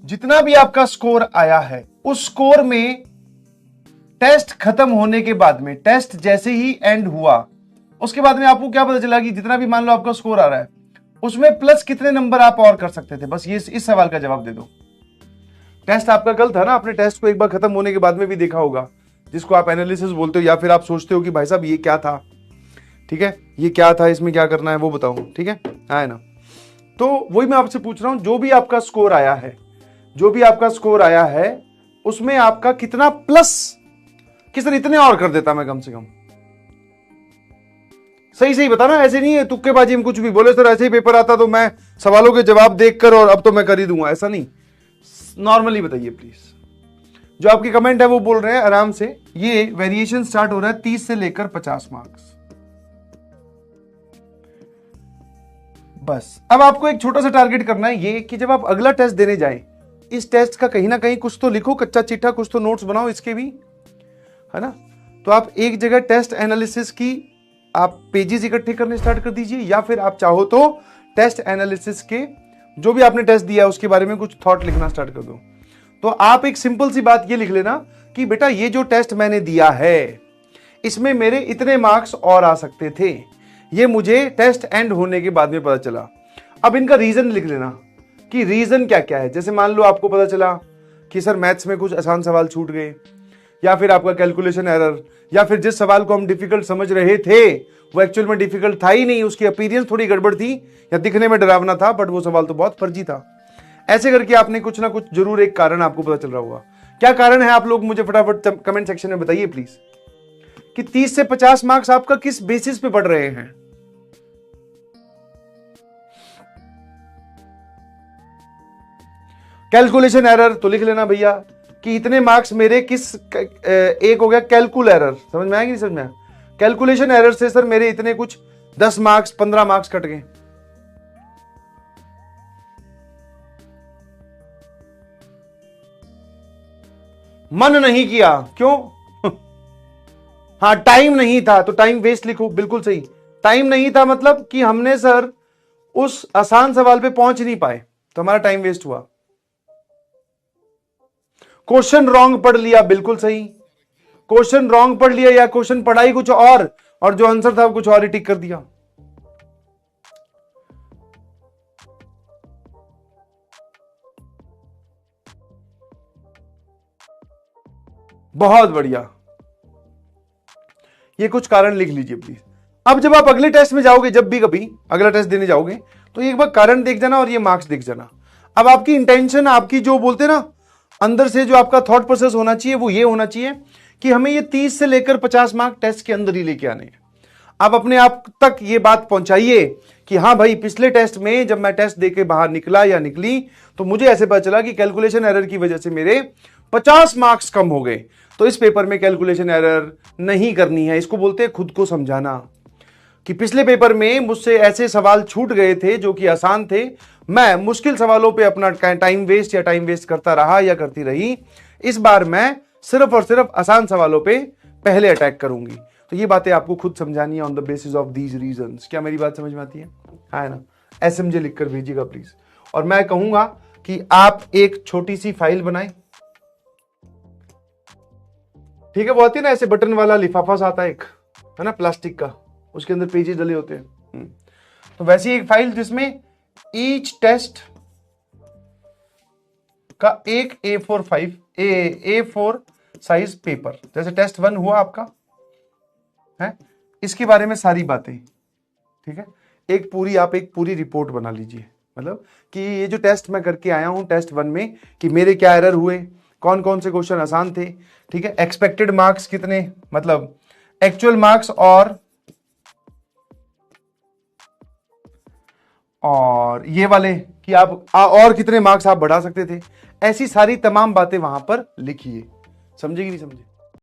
जितना भी आपका स्कोर आया है उस स्कोर में टेस्ट खत्म होने के बाद में, टेस्ट जैसे ही एंड हुआ उसके बाद में आपको क्या पता चला कि जितना भी मान लो आपका स्कोर आ रहा है उसमें प्लस कितने नंबर आप और कर सकते थे? बस ये इस सवाल का जवाब दे दो। टेस्ट आपका कल था ना, आपने टेस्ट को एक बार खत्म होने के बाद में भी देखा होगा, जिसको आप एनालिसिस बोलते हो या फिर आप सोचते हो कि भाई साहब ये क्या था, ठीक है, ये क्या था, इसमें क्या करना है वो बताओ, ठीक है ना। तो वही मैं आपसे पूछ रहा हूं, जो भी आपका स्कोर आया है, जो भी आपका स्कोर आया है उसमें आपका कितना प्लस, कि सर इतने और कर देता मैं कम से कम, सही सही बताना। ऐसे नहीं है तुक्केबाजी में कुछ भी बोले सर ऐसे ही पेपर आता तो मैं सवालों के जवाब देखकर और अब तो मैं कर ही दूंगा, ऐसा नहीं, नॉर्मली बताइए प्लीज। जो आपकी कमेंट है वो बोल रहे हैं आराम से, ये वेरिएशन स्टार्ट हो रहा है 30 से लेकर 50 मार्क्स। बस अब आपको एक छोटा सा टारगेट करना है ये कि जब आप अगला टेस्ट देने जाएं, इस टेस्ट का कहीं ना कहीं कुछ तो लिखो, कच्चा चिट्ठा, कुछ तो नोट्स बनाओ इसके भी, है ना। तो आप एक जगह टेस्ट एनालिसिस की आप पेजेस इकट्ठे करने स्टार्ट कर दीजिए, या फिर आप चाहो तो टेस्ट एनालिसिस के जो भी आपने टेस्ट दिया है उसके बारे में कुछ थॉट लिखना स्टार्ट कर दो। तो आप एक सिंपल सी बात ये लिख लेना कि बेटा ये जो टेस्ट मैंने दिया है इसमें मेरे इतने मार्क्स और आ सकते थे, ये मुझे टेस्ट एंड होने के बाद में पता चला। अब इनका रीजन लिख लेना कि रीजन क्या क्या है। जैसे मान लो आपको पता चला कि सर मैथ्स में कुछ आसान सवाल छूट गए, या फिर आपका कैलकुलेशन एरर, या फिर जिस सवाल को हम डिफिकल्ट समझ रहे थे वो एक्चुअल में डिफिकल्ट था ही नहीं, उसकी अपीयरेंस थोड़ी गड़बड़ थी या दिखने में डरावना था, बट वो सवाल तो बहुत फर्जी था। ऐसे करके आपने कुछ ना कुछ जरूर एक कारण आपको पता चल रहा होगा। क्या कारण है आप लोग मुझे फटाफट कमेंट सेक्शन में बताइए प्लीज, कि 30 से 50 मार्क्स आपका किस बेसिस पे पढ़ रहे हैं। कैलकुलेशन एरर तो लिख लेना भैया कि इतने मार्क्स मेरे किस, एक हो गया कैलकुल एरर, समझ में आएगी नहीं समझ में आया? कैलकुलेशन एरर से सर मेरे इतने कुछ 10 मार्क्स 15 मार्क्स कट गए। मन नहीं किया क्यों? हाँ टाइम नहीं था, तो टाइम वेस्ट लिखो, बिल्कुल सही। टाइम नहीं था मतलब कि हमने सर उस आसान सवाल पे पहुंच नहीं पाए तो हमारा टाइम वेस्ट हुआ। क्वेश्चन रॉन्ग पढ़ लिया, बिल्कुल सही। क्वेश्चन रॉन्ग पढ़ लिया या क्वेश्चन पढ़ाई कुछ और जो आंसर था वो कुछ और ही टिक कर दिया। बहुत बढ़िया, ये कुछ कारण लिख लीजिए प्लीज। अब जब आप अगले टेस्ट में जाओगे, जब भी कभी अगला टेस्ट देने जाओगे तो एक बार कारण देख जाना और ये मार्क्स देख जाना। अब आपकी इंटेंशन, आपकी जो बोलते ना अंदर से जो आपका थॉट प्रोसेस होना चाहिए वो ये होना चाहिए कि हमें ये 30 से लेकर 50 मार्क टेस्ट के अंदर ही लेके आने हैं। आप अपने आप तक ये बात पहुंचाइए कि हाँ भाई पिछले टेस्ट में जब मैं टेस्ट देके बाहर निकला या निकली तो मुझे ऐसे पता चला कि कैलकुलेशन एरर की वजह से मेरे 50 मार्क्स कम हो गए, तो इस पेपर में कैलकुलेशन एरर नहीं करनी है। इसको बोलते हैं खुद को समझाना, कि पिछले पेपर में मुझसे ऐसे सवाल छूट गए थे जो कि आसान थे, मैं मुश्किल सवालों पे अपना टाइम वेस्ट करता रहा या करती रही, इस बार मैं सिर्फ और सिर्फ आसान सवालों पे पहले अटैक करूंगी। तो ये बातें आपको खुद समझानी है on the basis of these reasons. क्या मेरी बात समझ में आती है ना? एसएमजे लिखकर भेजिएगा प्लीज। और मैं कहूंगा कि आप एक छोटी सी फाइल बनाएं, ठीक है, वो आती है ना ऐसे बटन वाला लिफाफा सा आता है एक, है ना, प्लास्टिक का, उसके अंदर पेजेस डले होते हैं। तो वैसी एक फाइल जिसमें ईच टेस्ट का एक A4 साइज पेपर, जैसे टेस्ट 1 हुआ आपका है, इसके बारे में सारी बातें, ठीक है, एक पूरी रिपोर्ट बना लीजिए। मतलब कि ये जो टेस्ट मैं करके आया हूं टेस्ट 1 में, कि मेरे क्या एरर हुए, कौन कौन से क्वेश्चन आसान थे, ठीक है, एक्सपेक्टेड मार्क्स कितने, मतलब एक्चुअल मार्क्स और ये वाले कि आप और कितने मार्क्स आप बढ़ा सकते थे। ऐसी सारी तमाम बातें वहां पर लिखिए। समझे कि नहीं समझे?